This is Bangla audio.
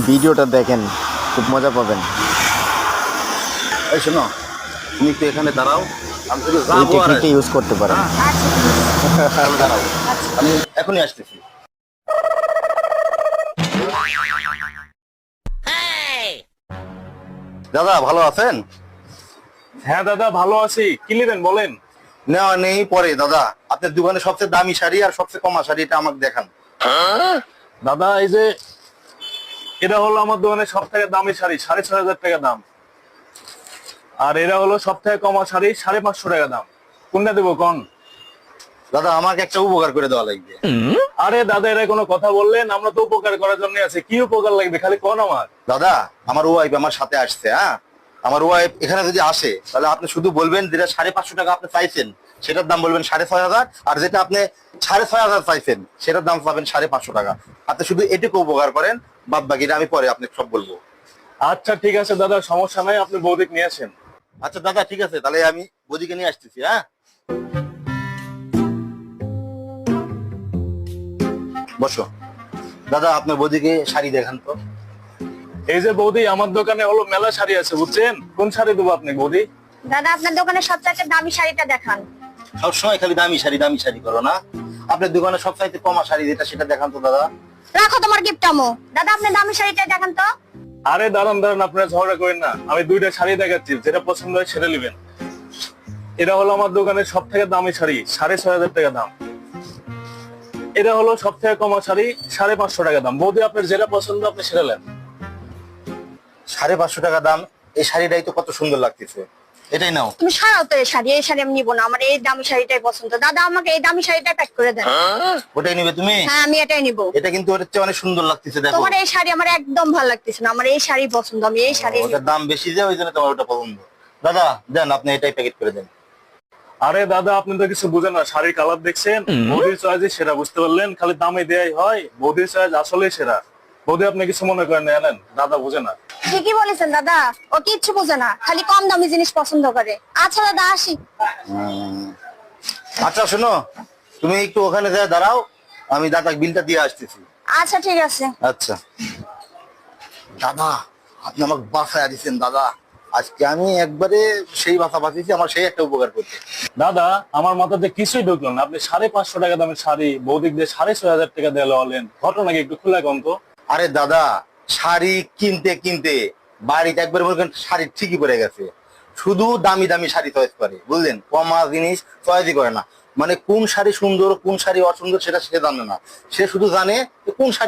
ভিডিওটা দেখেন, খুব মজা পাবেন। এই শোনো, তুমি একটু এখানে দাঁড়াও, আমি শুধু এই যাবো আর টেকনিকটা ইউজ করতে পারেন। তাহলে দাঁড়াও, আমি এখনই আসতেছি। দাদা ভালো আছেন? হ্যাঁ দাদা, ভালো আছি। কি নেবেন বলেন? নেওয়া নেই পরে দাদা, আপনার দোকানে সবচেয়ে দামি শাড়ি আর সবচেয়ে কমা শাড়ি এটা আমাকে দেখান। দাদা এই যে এটা হলো আমার দোকানের সব থেকে দামি শাড়ি, 6,500 টাকা দাম। আর এরা হলো সব থেকে কমা শাড়ি, 550 টাকা দাম। কোনটা দেবো কোন? দাদা আমাকে একটা উপকার করে দেওয়া লাগবে। আরে দাদা, এরা কোনো কথা বললেন? আমরা তো উপকার করার জন্য আছি, কি উপকার লাগবে খালি কোন আমার। দাদা আমার ওয়াইফ আমার সাথে আসছে, হ্যাঁ আমার ওয়াইফ এখানে যদি আসে তাহলে আপনি শুধু বলবেন যেটা 550 টাকা আপনি চাইছেন সেটার দাম বলবেন 6,500, আর যেটা আপনি 6,500 চাইছেন সেটার দাম পাবেন 550 টাকা। আপনি শুধু এটুকু উপকার করেন, বাদ বাকিটা আমি পরে আপনাকে সব বলবো। আচ্ছা ঠিক আছে দাদা, সমস্যা নাই, আপনি বৌদিক নিয়ে আসেন। আচ্ছা দাদা ঠিক আছে, তাহলে আমি বদিকে নিয়ে আসতেছি। হ্যাঁ বসো। দাদা আপনার বদিকে শাড়ি দেখান তো। এই যে বৌদি, আমার দোকানে হলো মেলা শাড়ি আছে, বুঝছেন? কোন শাড়ি দেবো আপনি বৌদি? দাদা আপনার দোকানে সবচেয়ে দামি শাড়িটা দেখান। সবসময় খালি দামি শাড়ি করো না, আপনার দোকানে সবচাইতে কমা শাড়ি যেটা সেটা দেখান তো দাদা। রাখো তোমার গিফটামো। দাদা আপনার দামি শাড়িটা দেখান তো। আরে দাঁড়ান দাঁড়ান, আপনারা ঝগড়া করেন না, আমি দুইটা শাড়ি দেখাচ্ছি, যেটা পছন্দ হয় সেটা নেবেন। এটা হলো আমার দোকানের সব থেকে দামি শাড়ি, 6,500 টাকা দাম। এটা হলো সব থেকে কমা শাড়ি, 550 টাকা দাম। বৌদি আপনার যেটা পছন্দ আপনি সেটা নেন। 550 টাকা দাম, এই শাড়িটাই তো কত সুন্দর লাগতেছে, এটাই নাও। তুমি সরাও তো এই শাড়ি, এই শাড়ি আমি নিবো না, আমার এই দামি শাড়িটাই পছন্দ। দাদা আমাকে এই দামি শাড়িটা প্যাক করে দেন। ওটাই নিবে তুমি? হ্যাঁ আমি এটাই নিবো। এটা কিন্তু ওর চেয়ে অনেক সুন্দর লাগতেছে, দেখো। তোমার এই শাড়ি আমার একদম ভালো লাগতেছে না, আমার এই শাড়ি পছন্দ, আমি এই শাড়ি নিবো। ওটার দাম বেশি যে ওই জন্য তোমার ওটা পছন্দ। দাদা দেন, আপনি এটাই প্যাকেট করে দেন। আরে দাদা, আপনি তো কিছু বুঝেন না, শাড়ির কালার দেখছেন, বৌদির চয়েস সেরা, বুঝতে পারলেন? খালি দামে দেয়াই হয়, বৌদির চয়েস আসলে সেরা। বৌদি আপনি কিছু মনে করেন না, নেন, দাদা বুঝে না। ঠিকই বলেছেন দাদা, ও কিচ্ছু বোঝে না, খালি কম দামি জিনিস পছন্দ করে। আচ্ছা দাদা আসি। আচ্ছা শোনো, তুমি একটু ওখানে যা দাঁড়াও, আমি দাদা বিলটা দিয়ে আসতেছি। আচ্ছা ঠিক আছে। আচ্ছা দাদা, আপনি আমাকে বাসায় দিচ্ছেন দাদা, আজকে আমি একবারে সেই বাসা বাঁচিয়েছি, আমার সেই একটা উপকার করতে। দাদা আমার মাথাতে কিছুই ঢুকলো না, আপনি 550 টাকা দামের শাড়ি বৌদিক দিয়ে 6,500 টাকা দিয়ে হলেন, ঘটনাকে একটু খুলে কম তো। আরে দাদা, শাড়ি কিনতে কিনতে বাড়িতে একবার মনে করেন শাড়ি ঠিকই পড়ে গেছে, শুধু দামি দামি শাড়ি চয়েস করে, বুঝলেন? কমা জিনিস চয়েসই করে না, মানে কোন শাড়ি সুন্দর কোন শাড়ি অসুন্দর সেটা সে জানে না, সে শুধু জানে যে কোন শাড়ি